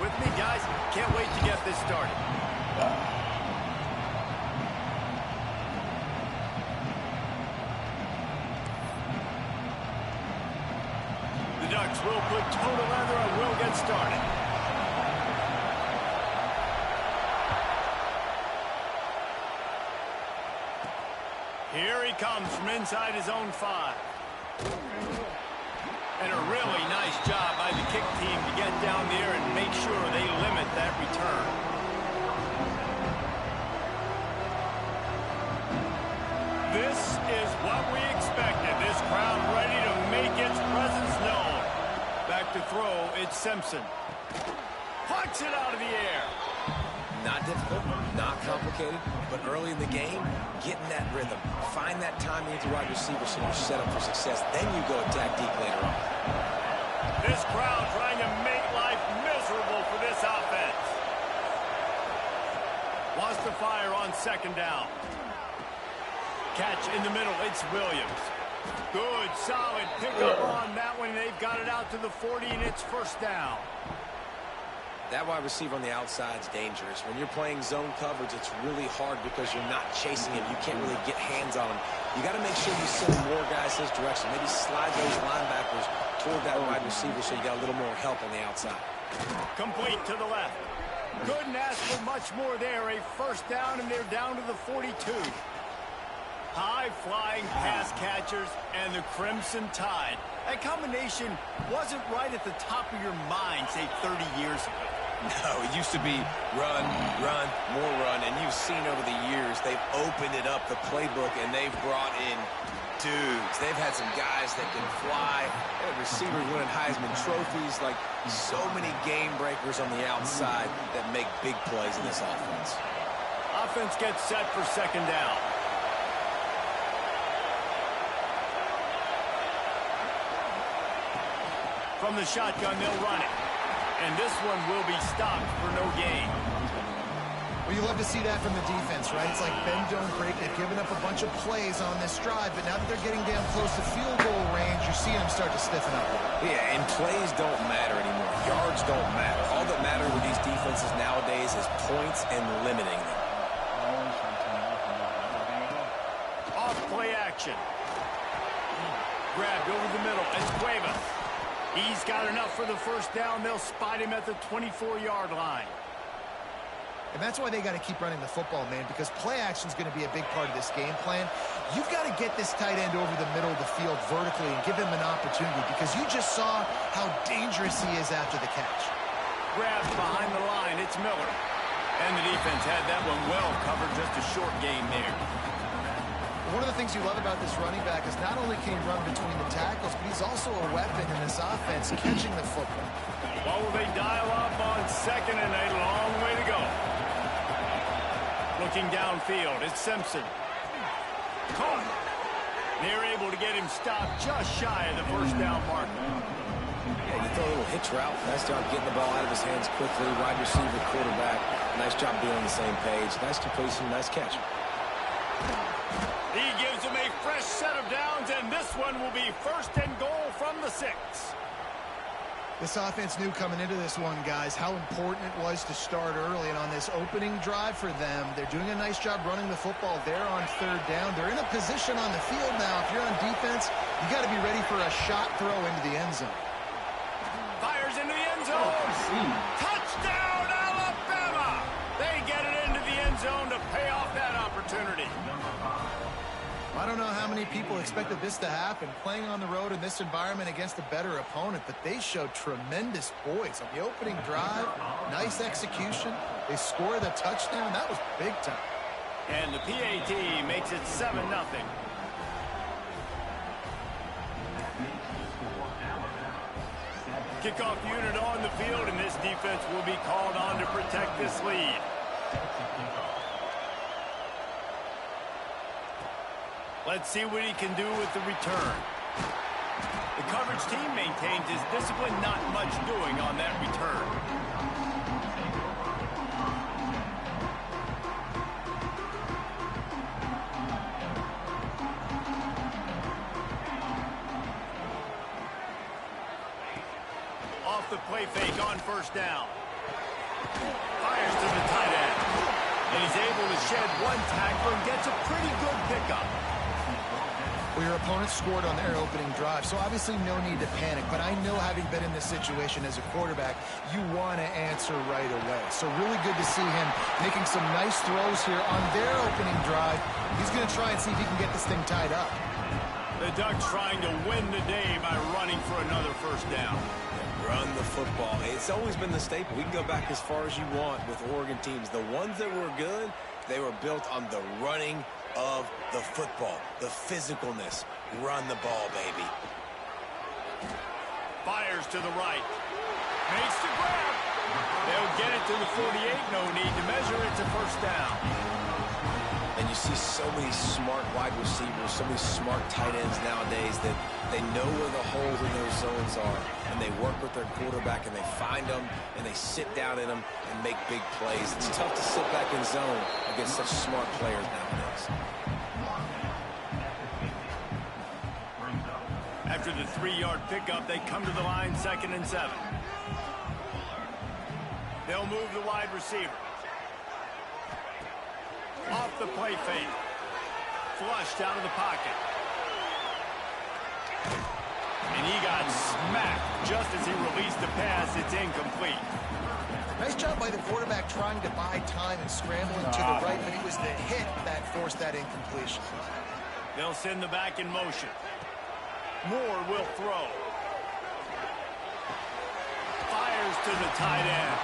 With me, guys? Can't wait to get this started. The Ducks will put toe to leather and will get started. Here he comes from inside his own 5. And a really nice job by the kick team to get down there and make sure they limit that return. This is what we expected. This crowd ready to make its presence known. Back to throw, it's Simpson. Puts it out of the air. Not difficult, not complicated, but early in the game, getting that rhythm. Find that timing with the wide receiver so you're set up for success. Then you go attack deep later on. This crowd trying to make life miserable for this offense. Wants to fire on 2nd down. Catch in the middle, it's Williams. Good, solid pickup on that one. They've got it out to the 40, and it's 1st down. That wide receiver on the outside is dangerous. When you're playing zone coverage, it's really hard because you're not chasing him. You can't really get hands on him. You got to make sure you send more guys his direction. Maybe slide those linebackers toward that wide receiver so you got a little more help on the outside. Complete to the left. Couldn't ask for much more there. A 1st down, and they're down to the 42. High-flying pass catchers and the Crimson Tide. That combination wasn't right at the top of your mind, say, 30 years ago. No, it used to be run, run, more run, and you've seen over the years they've opened it up, the playbook, and they've brought in dudes. They've had some guys that can fly, and receivers winning Heisman trophies, like so many game breakers on the outside that make big plays in this offense. Offense gets set for 2nd down. From the shotgun, they'll run it. And this one will be stopped for no gain. Well, you love to see that from the defense, right? It's like bend, don't break. They've given up a bunch of plays on this drive, but now that they're getting down close to field goal range, you're seeing them start to stiffen up. Yeah, and plays don't matter anymore. Yards don't matter. All that matter with these defenses nowadays is points and limiting them. Off play action. Grabbed over the middle. It's Cuevas. He's got enough for the 1st down. They'll spot him at the 24-yard line. And that's why they got to keep running the football, man, because play action is going to be a big part of this game plan. You've got to get this tight end over the middle of the field vertically and give him an opportunity, because you just saw how dangerous he is after the catch. Grabbed behind the line. It's Miller. And the defense had that one well covered. Just a short gain there. One of the things you love about this running back is not only can he run between the tackles, but he's also a weapon in this offense, catching the football. Well, will they dial up on 2nd and a long way to go? Looking downfield, it's Simpson. Caught. They're able to get him stopped just shy of the 1st down marker. Yeah, you throw a little hitch route. Nice job getting the ball out of his hands quickly. Wide receiver, quarterback. Nice job being on the same page. Nice completion, nice catch. He gives him a fresh set of downs, and this one will be 1st and goal from the 6. This offense knew coming into this one, guys, how important it was to start early. And on this opening drive for them, they're doing a nice job running the football there on 3rd down. They're in a position on the field now. If you're on defense, you got to be ready for a shot throw into the end zone. Fires into the end zone. Touchdown, Alabama! They get it into the end zone to pay off that opportunity. I don't know how many people expected this to happen, playing on the road in this environment against a better opponent, but they showed tremendous poise on the opening drive. Nice execution. They score the touchdown. That was big time. And the PAT makes it 7-0. Kickoff unit on the field, and this defense will be called on to protect this lead. Let's see what he can do with the return. The coverage team maintains his discipline, not much doing on that return. Off the play fake on 1st down. Fires to the tight end. And he's able to shed one tackle and gets a pretty good pickup. Well, your opponent scored on their opening drive, so obviously no need to panic. But I know, having been in this situation as a quarterback, you want to answer right away. So really good to see him making some nice throws here on their opening drive. He's going to try and see if he can get this thing tied up. The Ducks trying to win the day by running for another first down. Run the football. It's always been the staple. We can go back as far as you want with Oregon teams. The ones that were good, they were built on the running of the football, the physicalness. Run the ball, baby. Fires to the right. Makes the grab. They'll get it to the 48. No need to measure it to first down. And you see so many smart wide receivers, so many smart tight ends nowadays that they know where the holes in those zones are, and they work with their quarterback, and they find them, and they sit down in them and make big plays. It's tough to sit back in zone against such smart players nowadays. After the 3-yard pickup, they come to the line 2nd and 7. They'll move the wide receiver. Off the play fake. Flushed out of the pocket. And he got smacked just as he released the pass. It's incomplete. Nice job by the quarterback trying to buy time and scrambling to the right, but it was the hit that forced that incompletion. They'll send the back in motion. Moore will throw. Fires to the tight end.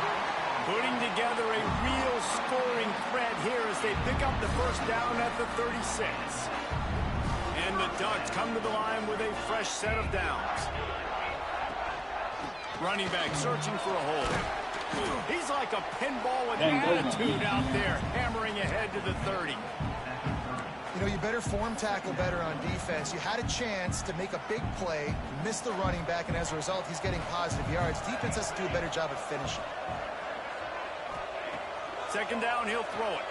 Putting together a real scoring threat here as they pick up the first down at the 36. And the Ducks come to the line with a fresh set of downs. Running back searching for a hole. He's like a pinball with attitude out there, hammering ahead to the 30. You know, you better form tackle better on defense. You had a chance to make a big play, missed the running back, and as a result, he's getting positive yards. Defense has to do a better job of finishing. 2nd down, he'll throw it.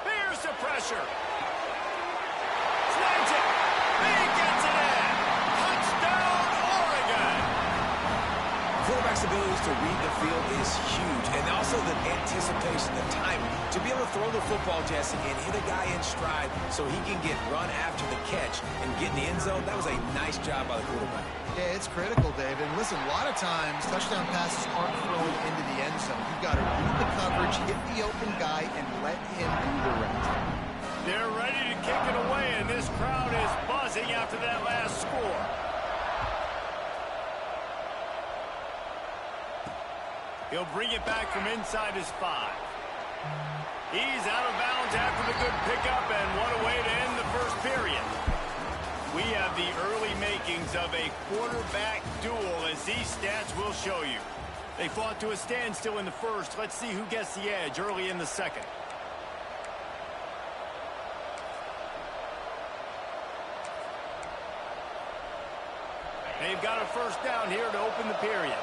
Here's the pressure. Snags it. He gets it in. Touchdown, Oregon. Quarterback's abilities to read the field is huge, and also the anticipation, the timing. To be able to throw the football, Jesse, and hit a guy in stride so he can get run after the catch and get in the end zone, that was a nice job by the quarterback. Yeah, it's critical, David. And listen, a lot of times, touchdown passes aren't thrown into the end zone. You've got to read the coverage, hit the open guy, and let him do the rest. They're ready to kick it away, and this crowd is buzzing after that last score. He'll bring it back from inside his 5. He's out of bounds after the good pickup, and what a way to end the first period. We have the early makings of a quarterback duel, as these stats will show you. They fought to a standstill in the first. Let's see who gets the edge early in the second. They've got a first down here to open the period.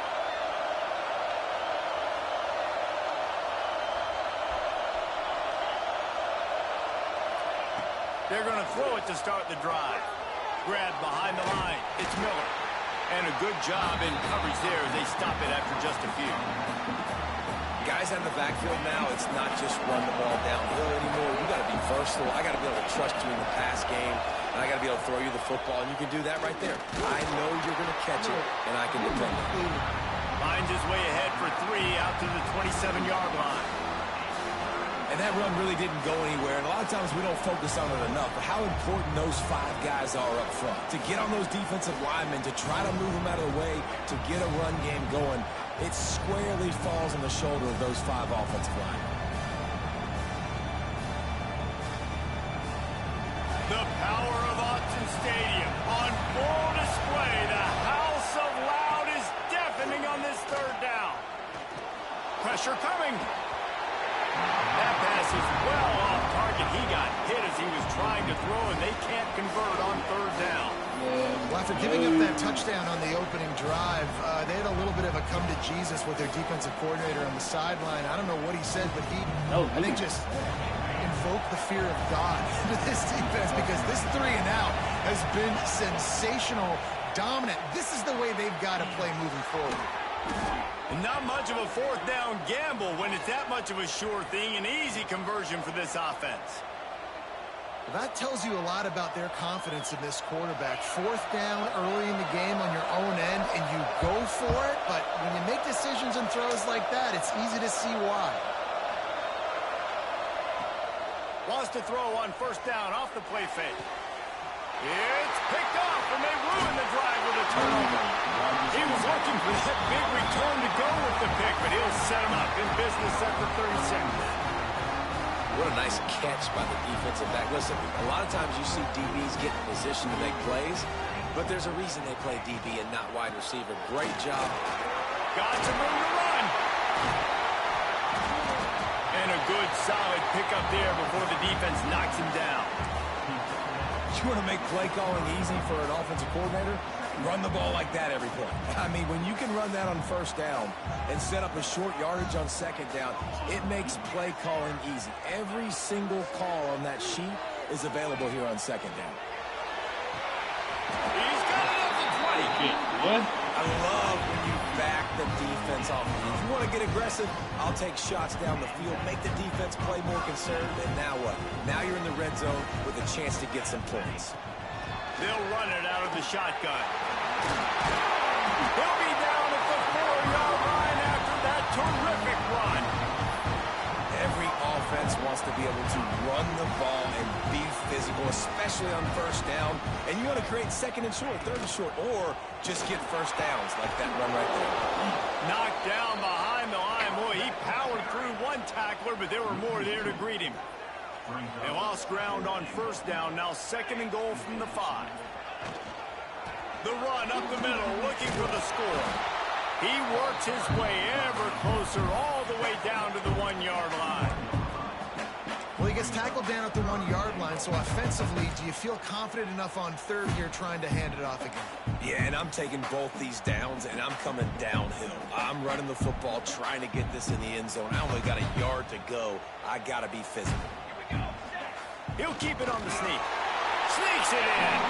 They're going to throw it to start the drive. Grab behind the line. It's Miller. And a good job in coverage there as they stop it after just a few. Guys out of the backfield now, it's not just run the ball downhill anymore. You got to be versatile. I got to be able to trust you in the pass game, and I got to be able to throw you the football, and you can do that right there. I know you're going to catch it, and I can depend on it. Finds his way ahead for 3 out to the 27-yard line. And that run really didn't go anywhere, and a lot of times we don't focus on it enough, but how important those 5 guys are up front. To get on those defensive linemen, to try to move them out of the way, to get a run game going, it squarely falls on the shoulder of those 5 offensive linemen. The power of Autzen Stadium on full display. The house of loud is deafening on this 3rd down. Pressure coming. That pass is well off target. He got hit as he was trying to throw, and they can't convert on 3rd down. Well, after giving up that touchdown on the opening drive, they had a little bit of a come to Jesus with their defensive coordinator on the sideline. I don't know what he said, but I think just invoked the fear of God into this defense, because this 3 and out has been sensational, dominant. This is the way they've got to play moving forward. And Not much of a fourth down gamble when it's that much of a sure thing, an easy conversion for this offense. Well, that tells you a lot about their confidence in this quarterback. Fourth down early in the game on your own end, and you go for it, but when you make decisions and throws like that, it's easy to see why. Wants to throw on first down off the play fake. It's picked off, and they ruin the drive with a turnover. He was looking for that big return to go with the pick, but he'll set him up in business at the 36. What a nice catch by the defensive back. Listen, a lot of times you see DBs get in position to make plays, but there's a reason they play DB and not wide receiver. Great job. Got some room to run. And a good, solid pickup there before the defense knocks him down. You want to make play calling easy for an offensive coordinator? Run the ball like that every play. I mean, when you can run that on first down and set up a short yardage on second down, it makes play calling easy. Every single call on that sheet is available here on second down. He's got it up to 20. I love when you back the defense off. If you want to get aggressive, I'll take shots down the field, make the defense play more conservative, and now what? Now you're in the red zone with a chance to get some points. They'll run it out of the shotgun. He'll be down at the 4-yard line after that terrific run. Every offense wants to be able to run the ball and be physical, especially on first down. And you want to create second and short, third and short, or just get first downs like that run right there. Knocked down behind the line. Boy, he powered through one tackler, but there were more there to greet him. They lost ground on first down. Now second and goal from the 5. The run up the middle, looking for the score. He works his way ever closer all the way down to the 1-yard line. Well, he gets tackled down at the 1-yard line, so offensively, do you feel confident enough on third here trying to hand it off again? Yeah, and I'm taking both these downs, and I'm coming downhill. I'm running the football, trying to get this in the end zone. I only got a yard to go. I got to be physical. He'll keep it on the sneak. Sneaks it in.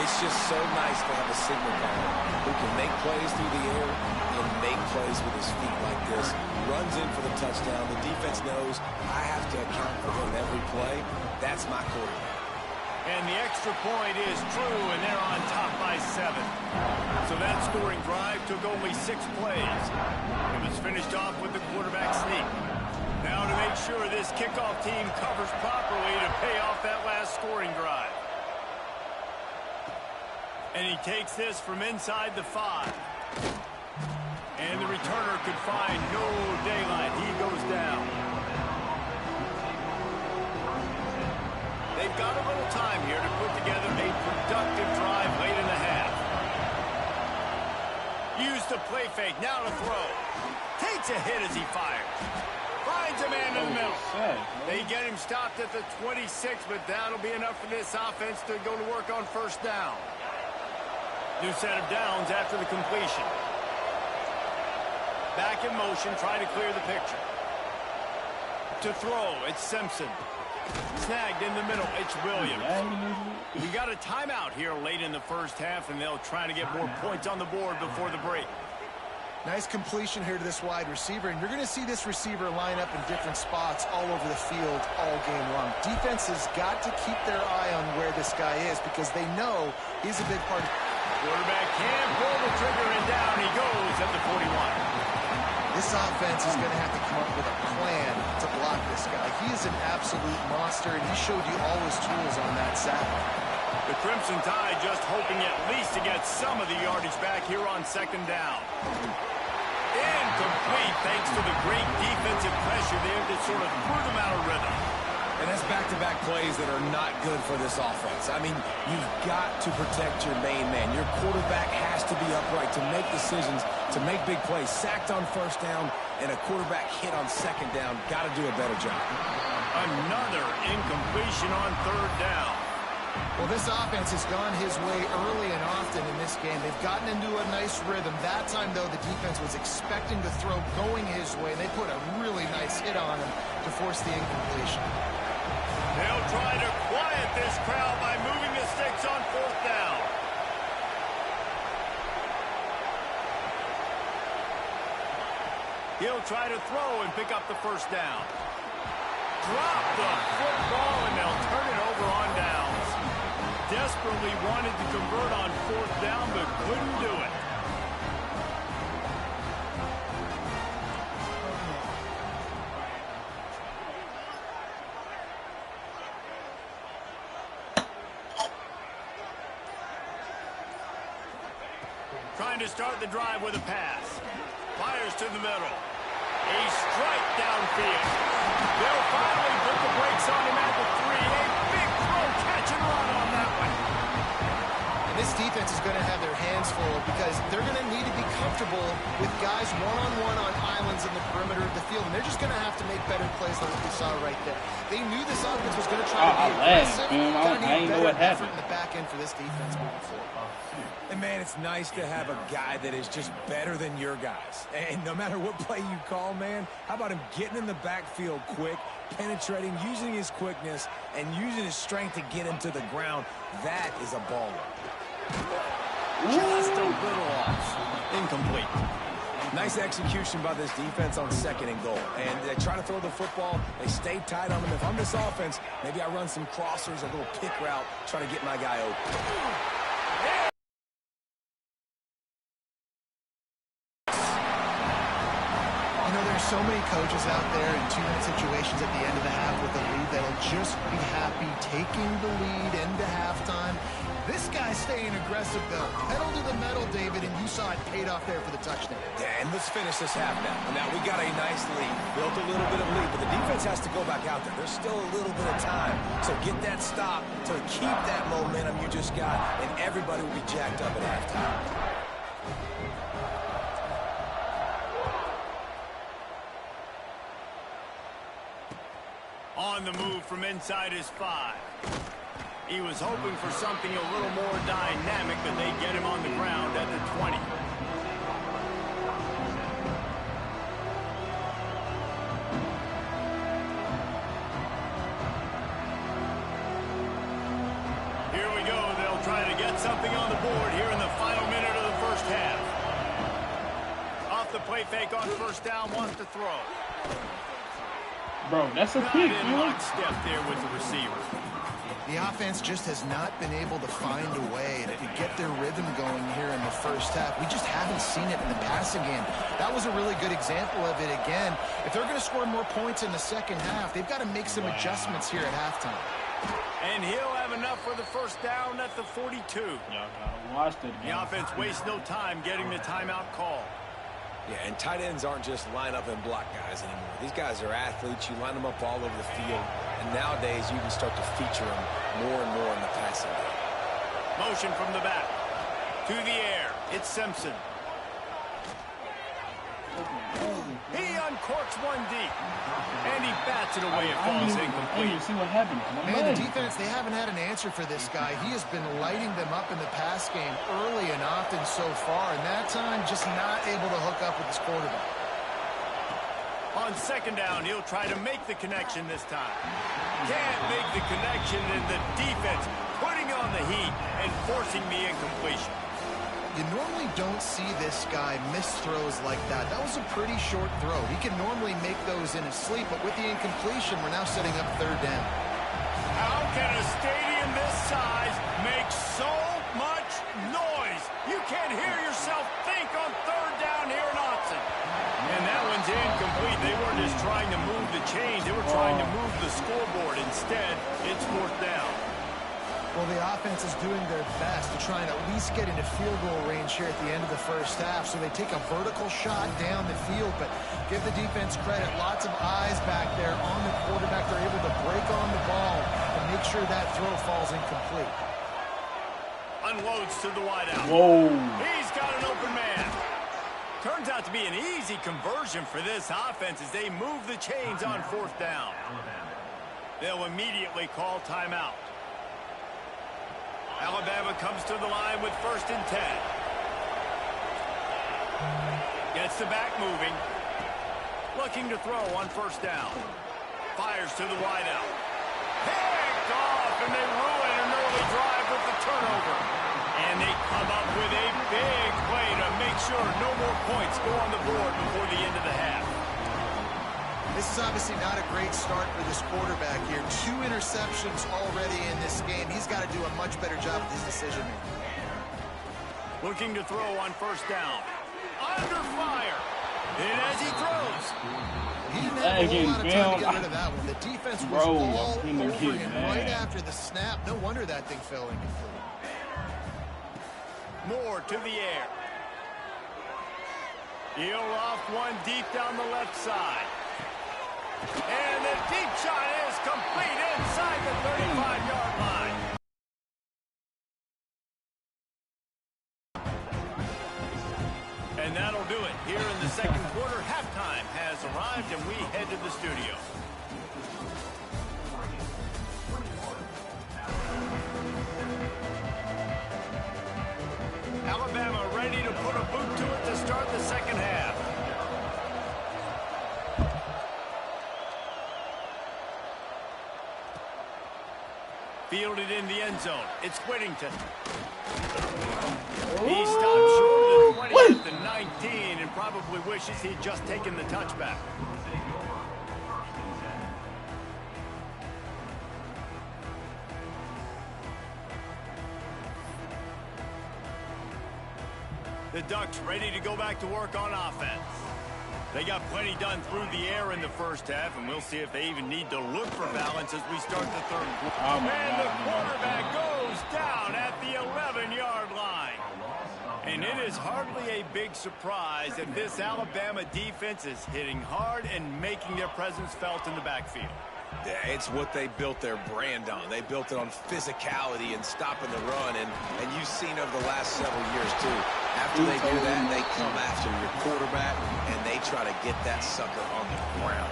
It's just so nice to have a signal caller who can make plays through the air and make plays with his feet like this. Runs in for the touchdown. The defense knows I have to account for him every play. That's my quarterback. And the extra point is true, and they're on top by 7. So that scoring drive took only 6 plays. It was finished off with the quarterback sneak. Now to make sure this kickoff team covers properly to pay off that last scoring drive. And he takes this from inside the 5. And the returner could find no daylight. He goes down. They've got a little time here to put together a productive drive late in the half. Use the play fake, now to throw. Takes a hit as he fires. Finds a man in the middle. They get him stopped at the 26, but that'll be enough for this offense to go to work on first down. New set of downs after the completion. Back in motion, trying to clear the picture. To throw, it's Simpson. Snagged in the middle, it's Williams. We got a timeout here late in the first half, and they'll try to get more points on the board before the break. Nice completion here to this wide receiver, and you're going to see this receiver line up in different spots all over the field all game long. Defense has got to keep their eye on where this guy is because they know he's a big part of... Quarterback can't pull the trigger, and down he goes at the 41. This offense is going to have to come up with a plan to block this guy. He is an absolute monster, and he showed you all his tools on that Saturday. The Crimson Tide just hoping at least to get some of the yardage back here on second down. Incomplete thanks to the great defensive pressure there that sort of threw them out of rhythm. And that's back-to-back plays that are not good for this offense. I mean, you've got to protect your main man. Your quarterback has to be upright to make decisions, to make big plays. Sacked on first down and a quarterback hit on second down. Got to do a better job. Another incompletion on third down. Well, this offense has gone his way early and often in this game. They've gotten into a nice rhythm. That time, though, the defense was expecting the throw going his way. They put a really nice hit on him to force the incompletion. They'll try to quiet this crowd by moving the sticks on fourth down. He'll try to throw and pick up the first down. Drop the football, and they'll turn it over on downs. Desperately wanted to convert on fourth down, but couldn't do it. Trying to start the drive with a pass. Fires to the middle. A strike downfield. They'll finally put the brakes on him at the 3. A big throw, catch and run on that one. And this defense is going to have their hands full because they're going to need to be comfortable with guys one-on-one on islands in the perimeter of the field. And they're just going to have to make better plays than what we saw right there. They knew this offense was going to try to be aggressive. I didn't know what happened. In the back end for this defense moving forward. And, man, it's nice to have a guy that is just better than your guys. And no matter what play you call, man, how about him getting in the backfield quick, penetrating, using his quickness, and using his strength to get him to the ground. That is a baller. Just a little off. Incomplete. Nice execution by this defense on 2nd and goal. And they try to throw the football. They stay tight on them. If I'm this offense, maybe I run some crossers, a little pick route, try to get my guy open. So many coaches out there in 2-minute situations at the end of the half with a lead that'll just be happy taking the lead into halftime. This guy's staying aggressive, though. Pedal to the metal, David, and you saw it paid off there for the touchdown. Yeah, and let's finish this half now. Now, we got a nice lead, built a little bit of lead, but the defense has to go back out there. There's still a little bit of time. So get that stop to keep that momentum you just got, and everybody will be jacked up at halftime. On the move from inside his 5. He was hoping for something a little more dynamic, but they get him on the ground at the 20. Here we go. They'll try to get something on the board here in the final minute of the first half. Off the play fake on first down, wants to throw. Bro, that's a pick, man. Step there with the receiver. The offense just has not been able to find a way to get their rhythm going here in the first half. We just haven't seen it in the passing game. That was a really good example of it again. If they're going to score more points in the second half, they've got to make some adjustments here at halftime. And he'll have enough for the first down at the 42. Y'all gotta watch that again. The offense wastes no time getting the timeout call. Yeah, and tight ends aren't just line up and block guys anymore. These guys are athletes. You line them up all over the field. And nowadays, you can start to feature them more and more in the passing game. Motion from the back. To the air. It's Simpson. He uncorks one deep. And he bats it away. It falls incomplete. You see what happened? Man, the defense, they haven't had an answer for this guy. He has been lighting them up in the pass game early and often so far, and that time just not able to hook up with his quarterback. On second down, he'll try to make the connection this time. Can't make the connection, and the defense putting on the heat and forcing the incompletion. You normally don't see this guy miss throws like that. That was a pretty short throw. He can normally make those in his sleep, but with the incompletion, we're now setting up third down. How can a stadium this size make so much noise? You can't hear yourself think on third down here in Austin. And that one's incomplete. They weren't just trying to move the chains. They were trying to move the scoreboard. Instead, it's fourth down. Well, the offense is doing their best to try and at least get into field goal range here at the end of the first half. So they take a vertical shot down the field, but give the defense credit. Lots of eyes back there on the quarterback. They're able to break on the ball and make sure that throw falls incomplete. Unloads to the wideout. Whoa. He's got an open man. Turns out to be an easy conversion for this offense as they move the chains on fourth down. They'll immediately call timeout. Alabama comes to the line with 1st and 10. Gets the back moving. Looking to throw on first down. Fires to the wideout. Picked off, and they ruin an early drive with the turnover. And they come up with a big play to make sure no more points go on the board before the end of the half. This is obviously not a great start for this quarterback here. 2 interceptions already in this game. He's got to do a much better job with his decision-making. Looking to throw on first down. Under fire. And as he throws. He didn't have a whole lot of time to get rid of that one. The defense was all over him right after the snap. No wonder that thing fell incomplete. Moore to the air. He'll off one deep down the left side. And the deep shot is complete inside the 35-yard line. And that'll do it. Here in the second quarter, halftime has arrived, and we head to the studio. Alabama ready to put a boot to it to start the second half. Fielded in the end zone. It's Whittington. He stopped short of the 20 at the 19 and probably wishes he'd just taken the touchback. The Ducks ready to go back to work on offense. They got plenty done through the air in the first half, and we'll see if they even need to look for balance as we start the third quarter. And the quarterback goes down at the 11-yard line. And it is hardly a big surprise that this Alabama defense is hitting hard and making their presence felt in the backfield. Yeah, it's what they built their brand on. They built it on physicality and stopping the run, and you've seen over the last several years, too. After they do that, they come after your quarterback, and they try to get that sucker on the ground.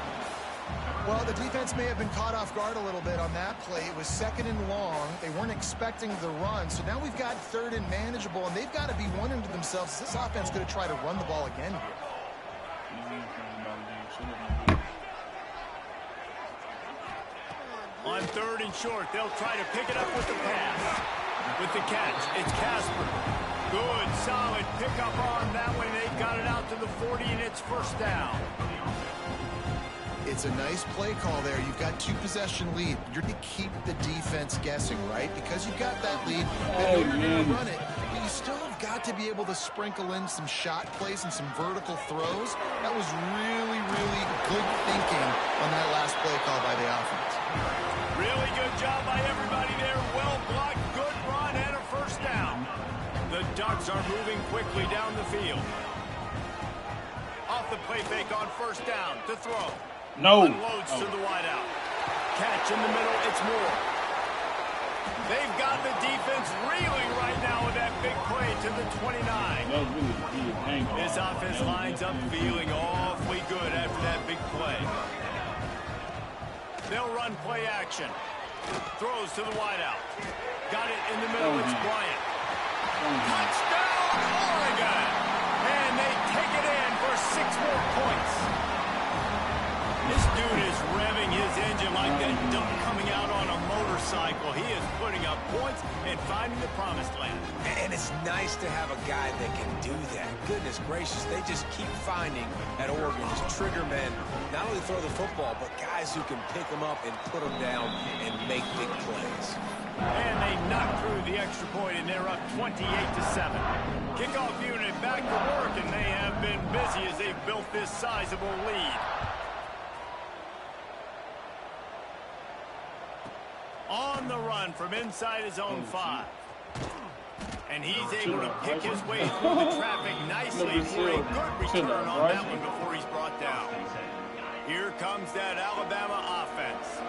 Well, the defense may have been caught off guard a little bit on that play. It was 2nd and long. They weren't expecting the run, so now we've got 3rd and manageable, and they've got to be wondering to themselves, is this offense going to try to run the ball again here? On 3rd and short, they'll try to pick it up with the pass. With the catch, it's Casper. Good, solid pickup on that one. They got it out to the 40, and it's first down. It's a nice play call there. You've got 2-possession lead. You're going to keep the defense guessing, right? Because you've got that lead, they know you're going to run it. But you still have got to be able to sprinkle in some shot plays and some vertical throws. That was really, really good thinking on that last play call by the offense. Really good job by everybody there. Well blocked, good run, and a first down. The Ducks are moving quickly down the field. Off the play fake on first down to throw. No. Unloads to the wideout. Catch in the middle, it's Moore. They've got the defense reeling right now with that big play to the 29. That was really big. This offense lines up feeling awfully good after that big play. They'll run play action. Throws to the wideout. Got it in the middle, it's Bryant. Touchdown, Oregon! And they take it in for 6 more points. This dude is revving his engine like that duck coming out on a motorcycle. He is putting up points and finding the promised land. And it's nice to have a guy that can do that. Goodness gracious, they just keep finding at Oregon just trigger men. Not only throw the football, but guys who can pick them up and put them down and make big plays. And they knock through the extra point, and they're up 28-7. Kickoff unit back to work, and they have been busy as they've built this sizable lead. On the run from inside his own 5. And he's able to pick his way through the traffic nicely for a good return on that one before he's brought down. Here comes that Alabama offense.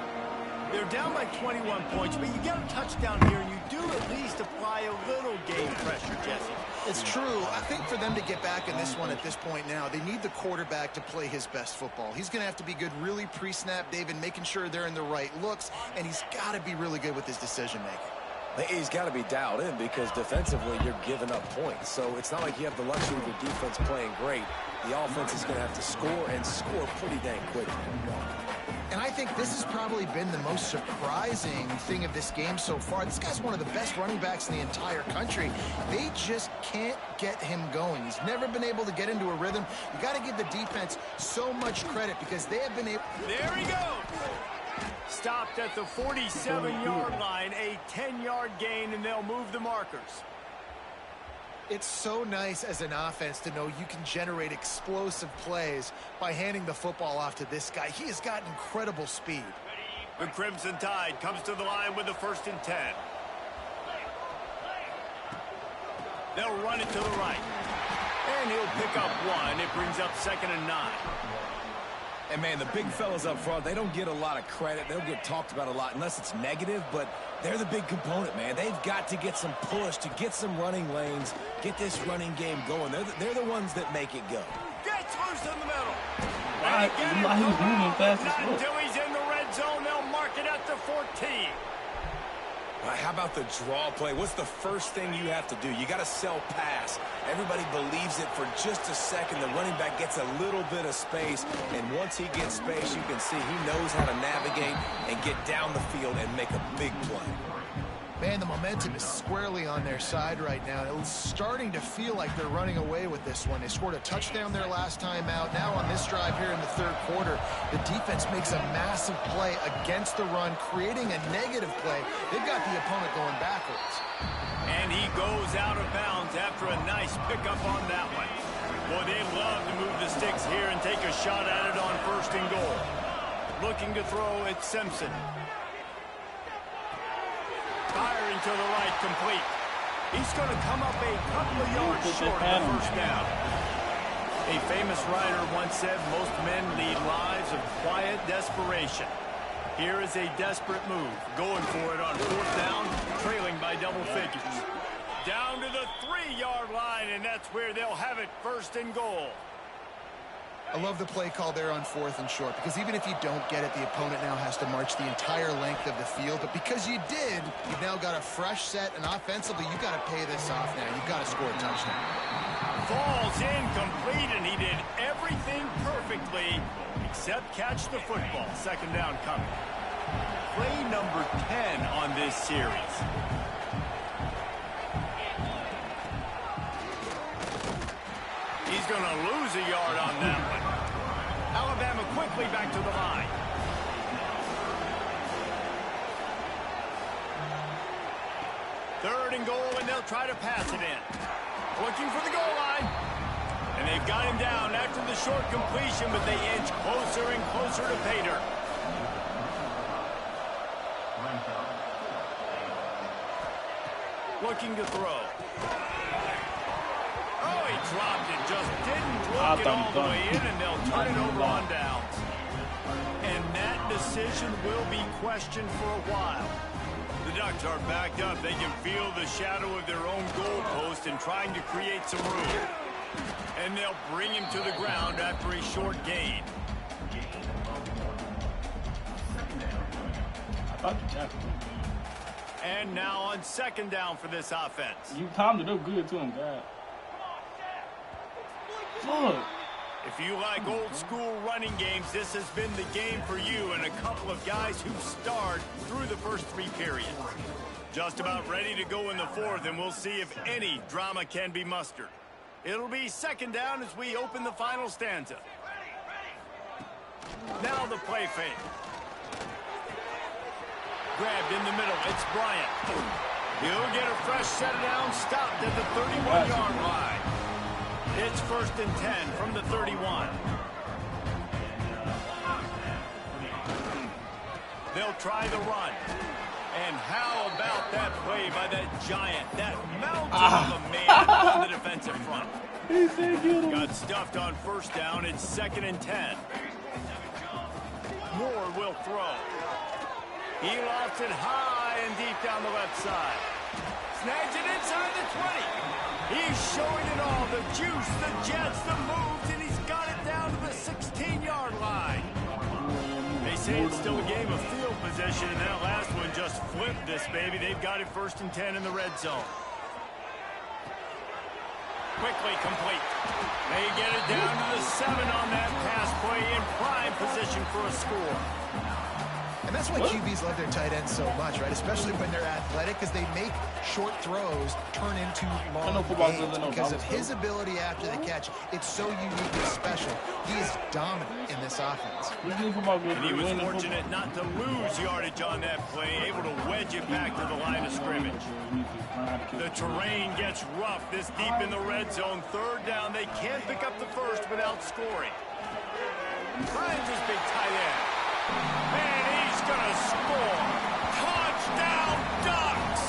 They're down by 21 points, but you get a touchdown here, and you do at least apply a little game pressure, Jesse. It's true. I think for them to get back in this one at this point now, they need the quarterback to play his best football. He's going to have to be good really pre-snap, David, making sure they're in the right looks, and he's got to be really good with his decision-making. He's got to be dialed in because defensively you're giving up points. So it's not like you have the luxury of your defense playing great. The offense is going to have to score and score pretty dang quickly. And I think this has probably been the most surprising thing of this game so far. This guy's one of the best running backs in the entire country. They just can't get him going. He's never been able to get into a rhythm. You got to give the defense so much credit because they have been able... There he goes! Stopped at the 47-yard line, a 10-yard gain, and they'll move the markers. It's so nice as an offense to know you can generate explosive plays by handing the football off to this guy. He has got incredible speed. The Crimson Tide comes to the line with the 1st and 10. They'll run it to the right. And he'll pick up 1. It brings up 2nd and 9. And, man, the big fellas up front, they don't get a lot of credit. They don't get talked about a lot unless it's negative, but they're the big component, man. They've got to get some push, to get some running lanes, get this running game going. They're the ones that make it go. Gets loose in the middle. Why he's moving fast as Not well? until he's in the red zone. They'll mark it at the 14. How about the draw play? What's the first thing you have to do? You got to sell pass. Everybody believes it for just a second. The running back gets a little bit of space, and once he gets space, you can see he knows how to navigate and get down the field and make a big play. Man, the momentum is squarely on their side right now. It's starting to feel like they're running away with this one. They scored a touchdown their last time out. Now on this drive here in the 3rd quarter, the defense makes a massive play against the run, creating a negative play. They've got the opponent going backwards. And he goes out of bounds after a nice pickup on that one. Boy, they love to move the sticks here and take a shot at it on 1st and goal. Looking to throw at Simpson. Firing to the right, complete. He's going to come up a couple of yards short of the 1st down. A famous writer once said most men lead lives of quiet desperation. Here is a desperate move, going for it on 4th down, trailing by double figures. Down to the 3-yard line, and that's where they'll have it, 1st and goal. I love the play call there on 4th and short, because even if you don't get it, the opponent now has to march the entire length of the field. But because you did, you've now got a fresh set, and offensively, you've got to pay this off now. You've got to score a touchdown. Falls incomplete, and he did everything perfectly except catch the football. 2nd down coming. Play number 10 on this series. He's going to lose a yard on that one. Alabama quickly back to the line. Third and goal, and they'll try to pass it in. Looking for the goal line. And they've got him down after the short completion, but they inch closer and closer to pay dirt. Looking to throw. Oh, he dropped it. Just didn't look it all the way in, and they'll turn it over on downs. And that decision will be questioned for a while. The Ducks are backed up. They can feel the shadow of their own goalpost and trying to create some room. And they'll bring him to the ground after a short gain. And now on 2nd down for this offense. You timed it up good to him, God. Fuck. If you like old school running games, this has been the game for you and a couple of guys who starred through the first 3 periods. Just about ready to go in the 4th, and we'll see if any drama can be mustered. It'll be 2nd down as we open the final stanza. Now the play fake. Grabbed in the middle, it's Bryant. He'll get a fresh set down, stopped at the 31-yard line. It's 1st and 10 from the 31. They'll try the run. And how about that play by that giant, that mountain of a man on the defensive front? Got stuffed on 1st down. It's 2nd and 10. Moore will throw. He lofts it high and deep down the left side. Snags it inside the 20. He's showing it all. The juice, the jets, the moves, and he's got it down to the 16-yard line. They say it's still a game of field position, and that last one just flipped this baby. They've got it 1st and 10 in the red zone. Quickly complete. They get it down to the 7 on that pass play in prime position for a score. And that's why QBs love their tight ends so much, right? Especially when they're athletic, because they make short throws turn into long gains because of his ability after the catch. It's so uniquely special. He is dominant in this offense. And he was fortunate not to lose yardage on that play, able to wedge it back to the line of scrimmage. The terrain gets rough this deep in the red zone. Third down, they can't pick up the first without scoring. Finds his big tight end. Man, he's going to score. Touchdown, Ducks!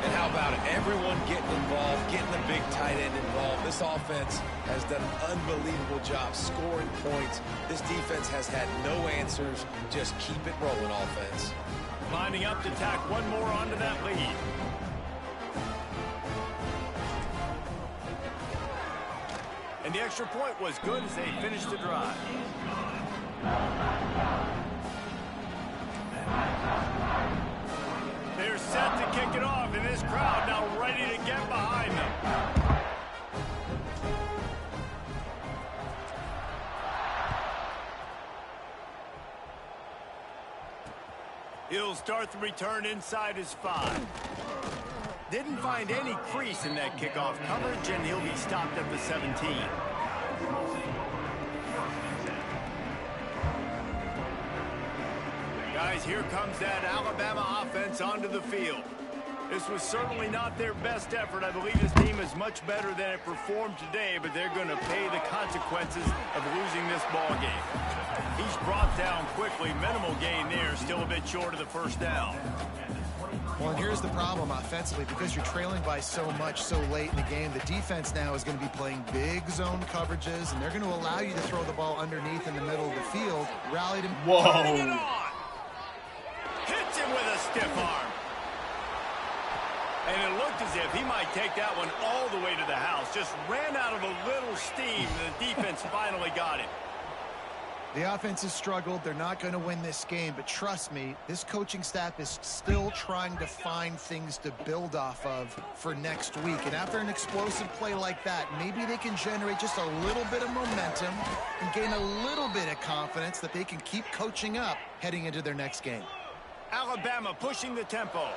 And how about it? Everyone getting involved, getting the big tight end involved. This offense has done an unbelievable job scoring points. This defense has had no answers. Just keep it rolling, offense. Lining up to tack one more onto that lead. And the extra point was good as they finished the drive. They're set to kick it off, and this crowd now ready to get behind them. He'll start the return inside his 5. Didn't find any crease in that kickoff coverage, and he'll be stopped at the 17. Guys, here comes that Alabama offense onto the field. This was certainly not their best effort. I believe this team is much better than it performed today, but they're going to pay the consequences of losing this ball game. He's brought down quickly. Minimal gain there, still a bit short of the first down. Well, and here's the problem offensively. Because you're trailing by so much so late in the game, the defense now is going to be playing big zone coverages, and they're going to allow you to throw the ball underneath in the middle of the field. Rallied him. Turning it on. Hits him with a stiff arm. And it looked as if he might take that one all the way to the house. Just ran out of a little steam. The defense finally got it. The offense has struggled. They're not going to win this game, but trust me, this coaching staff is still trying to find things to build off of for next week. And after an explosive play like that, maybe they can generate just a little bit of momentum and gain a little bit of confidence that they can keep coaching up heading into their next game. Alabama pushing the tempo.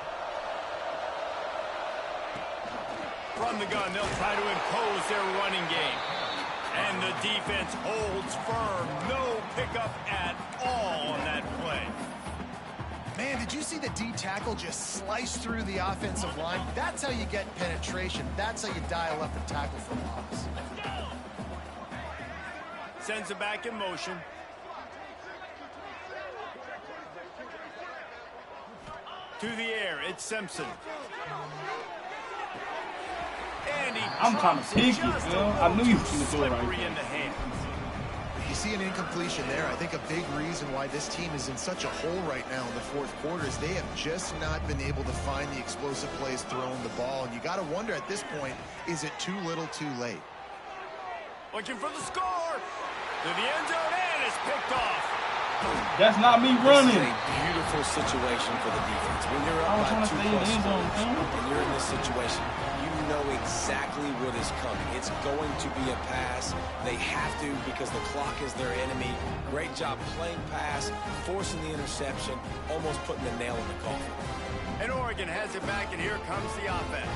From the gun, they'll try to impose their running game. And the defense holds firm. No pickup at all on that play. Man, did you see the D tackle just slice through the offensive line? That's how you get penetration. That's how you dial up a tackle for loss. Sends it back in motion. To the air, it's Simpson. I'm kind of picky, I knew you were going to do it right in the hands. You see an incompletion there. I think a big reason why this team is in such a hole right now in the fourth quarter is they have just not been able to find the explosive plays throwing the ball. And you got to wonder at this point, is it too little too late? Looking for the score. To the end zone, and it's picked off. That's not me running. This is a beautiful situation for the defense. When you're up by 2+ scores and you're in this situation, you know exactly what is coming. It's going to be a pass. They have to because the clock is their enemy. Great job playing pass, forcing the interception, almost putting the nail in the coffin. And Oregon has it back, and here comes the offense.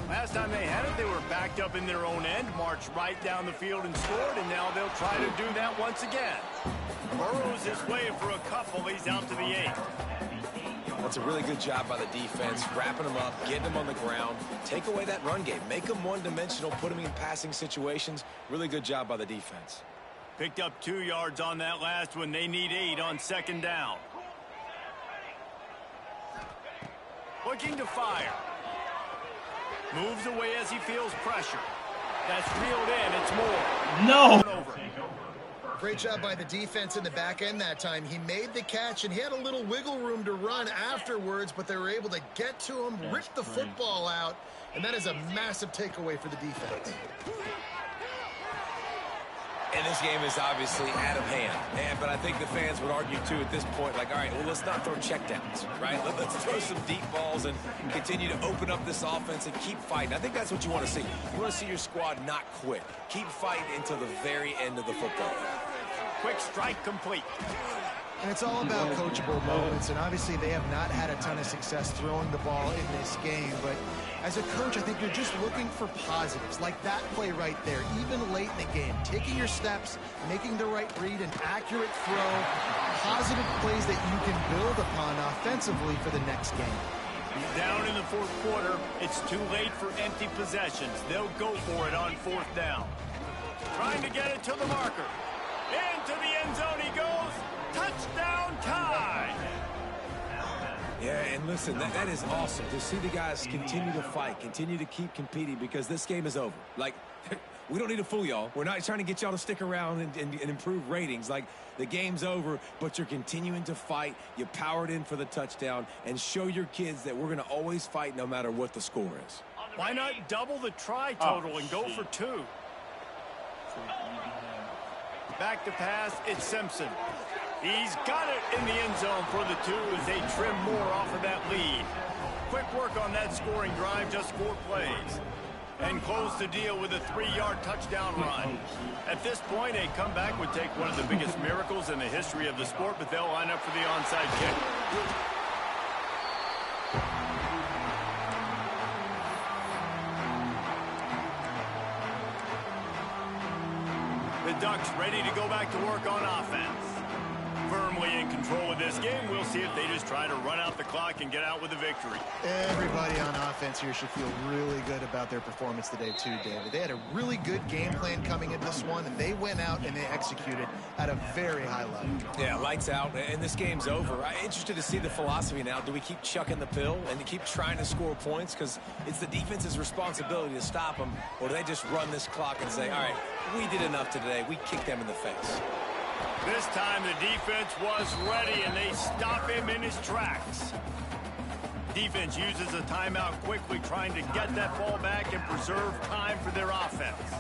Last time they had it, they were backed up in their own end, marched right down the field and scored, and now they'll try to do that once again. Burrows his way for a couple. He's out to the 8. That's a really good job by the defense, wrapping them up, getting them on the ground, take away that run game, make them one-dimensional, put them in passing situations. Really good job by the defense. Picked up 2 yards on that last one. They need 8 on second down. Looking to fire. Moves away as he feels pressure. That's reeled in. It's more. No. Great job by the defense in the back end that time. He made the catch, and he had a little wiggle room to run afterwards, but they were able to get to him, rip the football out, and that is a massive takeaway for the defense. And this game is obviously out of hand. But I think the fans would argue, too, at this point, like, all right, well, let's not throw checkdowns, right? Let's throw some deep balls and continue to open up this offense and keep fighting. I think that's what you want to see. You want to see your squad not quit. Keep fighting until the very end of the football. Quick strike complete. And it's all about coachable moments, and obviously they have not had a ton of success throwing the ball in this game, but as a coach, I think you're just looking for positives, like that play right there, even late in the game, taking your steps, making the right read, an accurate throw, positive plays that you can build upon offensively for the next game. Down in the fourth quarter, it's too late for empty possessions. They'll go for it on fourth down. Trying to get it to the marker. Into the end zone he goes. Touchdown time! Yeah, and listen, that is awesome to see the guys continue to fight, continue to keep competing, because this game is over. Like, we don't need to fool y'all. We're not trying to get y'all to stick around and improve ratings. Like, the game's over, but you're continuing to fight. You powered in for the touchdown, and show your kids that we're going to always fight no matter what the score is. Why not double the try total and go for 2? Back to pass, it's Simpson. He's got it in the end zone for the 2 as they trim more off of that lead. Quick work on that scoring drive, just 4 plays. And close the deal with a 3-yard touchdown run. At this point, a comeback would take one of the biggest miracles in the history of the sport, but they'll line up for the onside kick. The Ducks ready to go back to work on offense. Firmly in control of this game. We'll see if they just try to run out the clock and get out with a victory. Everybody on offense here should feel really good about their performance today too, David. They had a really good game plan coming in this one, and they went out and they executed at a very high level. Yeah, lights out, and this game's over. I'm interested to see the philosophy now. Do we keep chucking the pill and keep trying to score points? Because it's the defense's responsibility to stop them, or do they just run this clock and say, all right, we did enough today. We kicked them in the face. This time the defense was ready, and they stop him in his tracks. Defense uses a timeout quickly, trying to get that ball back and preserve time for their offense.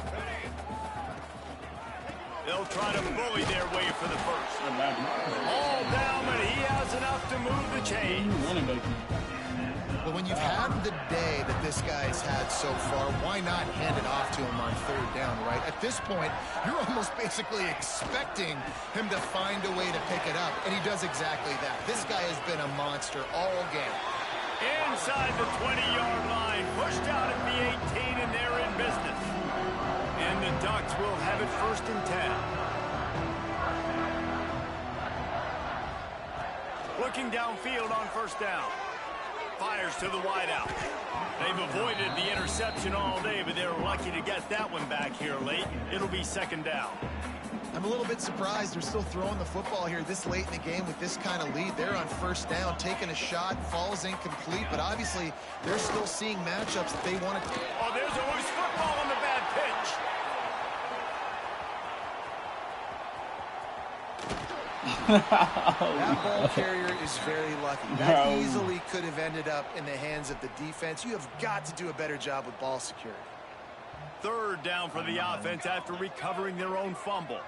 They'll try to bully their way for the first. All down, but he has enough to move the chains. But when you've had the day that this guy's had so far, why not hand it off to him on third down, right? At this point, you're almost basically expecting him to find a way to pick it up, and he does exactly that. This guy has been a monster all game. Inside the 20-yard line, pushed out at the 18, and they're in business. And the Ducks will have it 1st and 10. Looking downfield on 1st down. Fires to the wideout. They've avoided the interception all day, but they're lucky to get that one back here late. It'll be 2nd down. I'm a little bit surprised they're still throwing the football here this late in the game with this kind of lead. They're on 1st down, taking a shot, falls incomplete, but obviously they're still seeing matchups that they want to... Oh, there's a loose football on the bad pitch. That ball carrier is very lucky. That easily could have ended up in the hands of the defense. You have got to do a better job with ball security. 3rd down for the offense after recovering their own fumble.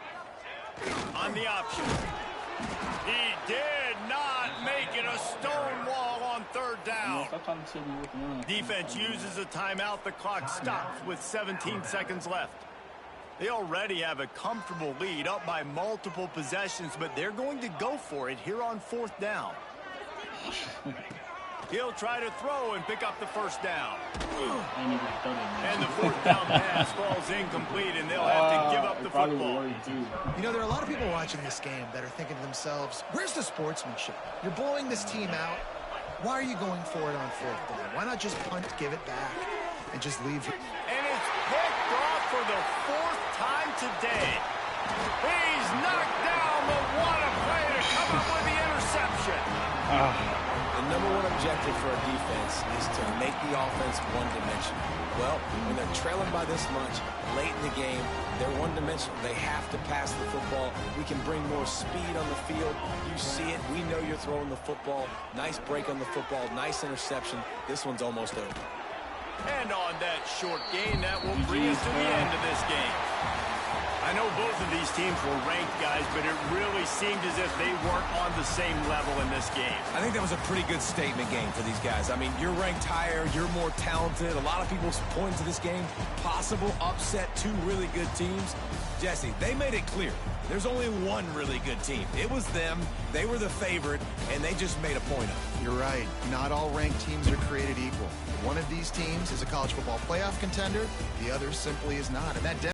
On the option. He did not make it a stone wall on 3rd down. Defense uses a timeout. The clock stops with 17 seconds left. They already have a comfortable lead, up by multiple possessions, but they're going to go for it here on 4th down. He'll try to throw and pick up the 1st down. And the 4th down pass falls incomplete, and they'll have to give up the football. You know, there are a lot of people watching this game that are thinking to themselves, where's the sportsmanship? You're blowing this team out. Why are you going for it on 4th down? Why not just punt, give it back, and just leave it? And it's picked off for the 4th time today. He's knocked down, but what a play to come up with the interception. The number one objective for a defense is to make the offense one-dimensional. Well, when they're trailing by this much, late in the game, they're one-dimensional. They have to pass the football. We can bring more speed on the field. You see it. We know you're throwing the football. Nice break on the football. Nice interception. This one's almost over. And on that short gain, that will bring us to the end of this game. I know both of these teams were ranked, guys, but it really seemed as if they weren't on the same level in this game. I think that was a pretty good statement game for these guys. I mean, you're ranked higher, you're more talented. A lot of people point to this game, possible upset, two really good teams. Jesse, they made it clear. There's only one really good team. It was them. They were the favorite, and they just made a point of it. You're right. Not all ranked teams are created equal. One of these teams is a college football playoff contender. The other simply is not. And that